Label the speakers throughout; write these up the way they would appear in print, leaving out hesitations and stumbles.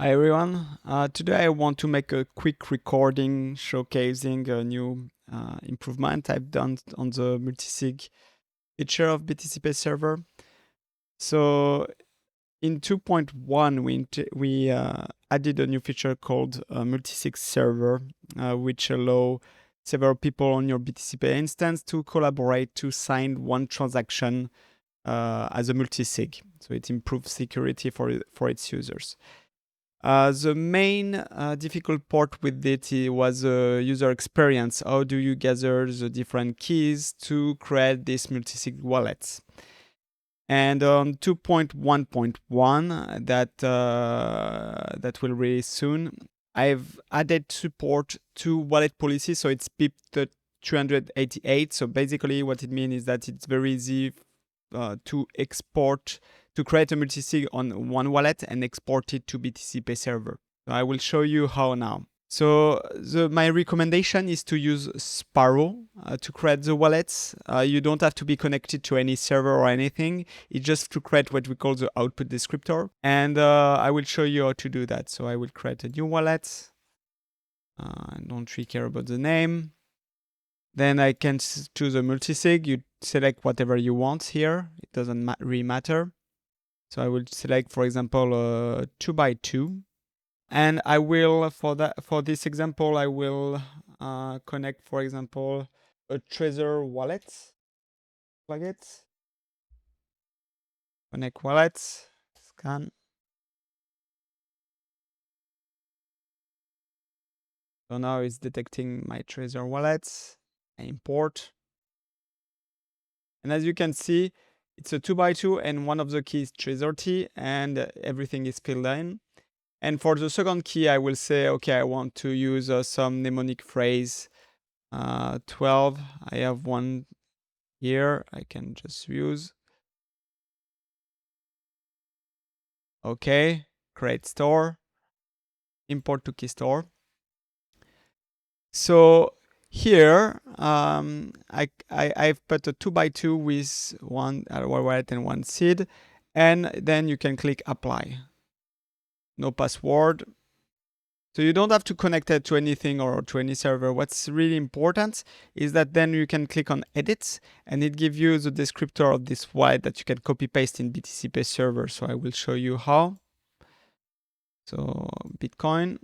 Speaker 1: Hi everyone. Today I want to make a quick recording showcasing a new improvement I've done on the multisig feature of BTCPay Server. So in 2.1 we added a new feature called multisig server, which allow several people on your BTCPay instance to collaborate to sign one transaction as a multisig. So it improves security for its users. The main difficult part with it was user experience. How do you gather the different keys to create these multisig wallets? And on 2.1.1, that will release soon, I've added support to wallet policy, so it's BIP 388. So basically, what it means is that it's very easy to create a multisig on one wallet and export it to BTCPay Server. So I will show you how now. So my recommendation is to use Sparrow to create the wallets. You don't have to be connected to any server or anything. It's just to create what we call the output descriptor. And I will show you how to do that. So I will create a new wallet. I don't really care about the name. Then I can choose a multisig. You select whatever you want here. It doesn't really matter. So I will select, for example, 2x2. And I will, for this example, I will connect, for example, a Trezor wallet. Plug it. Connect wallet. Scan. So now it's detecting my Trezor wallet. I import. And as you can see, it's a 2x2 and one of the keys Trezor T and everything is filled in. And for the second key, I will say, okay, I want to use some mnemonic phrase 12. I have one here. I can just use. Okay, create store, import to key store. So here, I've put a 2x2 with one wallet and one seed, and then you can click apply. No password. So you don't have to connect it to anything or to any server. What's really important is that then you can click on edit and it gives you the descriptor of this wallet that you can copy paste in BTCPay Server. So I will show you how. So Bitcoin,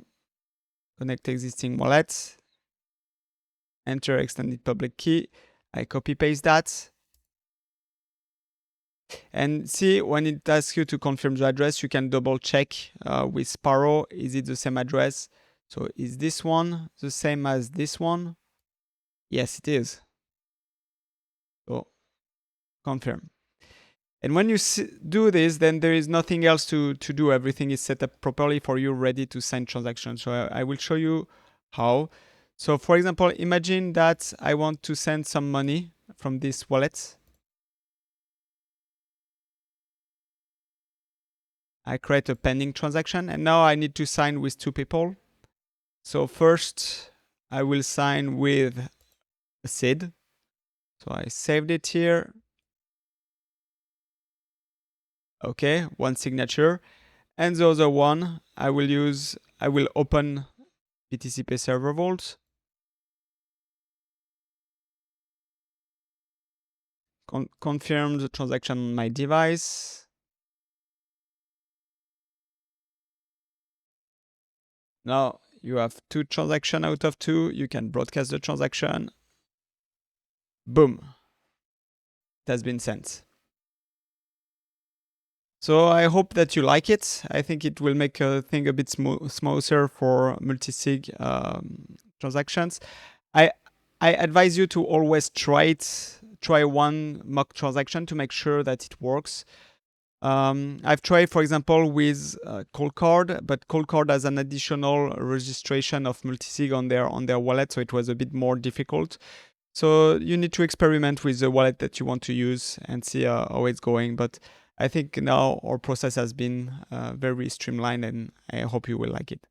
Speaker 1: connect existing wallets, enter extended public key. I copy paste that. And see, when it asks you to confirm the address, you can double check with Sparrow. Is it the same address? So is this one the same as this one? Yes, it is. So confirm. And when you do this, then there is nothing else to do. Everything is set up properly for you, ready to sign transactions. So I will show you how. So for example, imagine that I want to send some money from this wallet. I create a pending transaction and now I need to sign with two people. So first I will sign with a seed. So I saved it here. Okay, one signature. And the other one I will open BTCPay Server Vault. Confirm the transaction on my device. Now you have two transactions out of two. You can broadcast the transaction. Boom. It has been sent. So I hope that you like it. I think it will make thing a bit smoother for multisig transactions. I advise you to always try one mock transaction to make sure that it works. I've tried, for example, with Coldcard, but Coldcard has an additional registration of multisig on their wallet, so it was a bit more difficult. So you need to experiment with the wallet that you want to use and see how it's going. But I think now our process has been very streamlined, and I hope you will like it.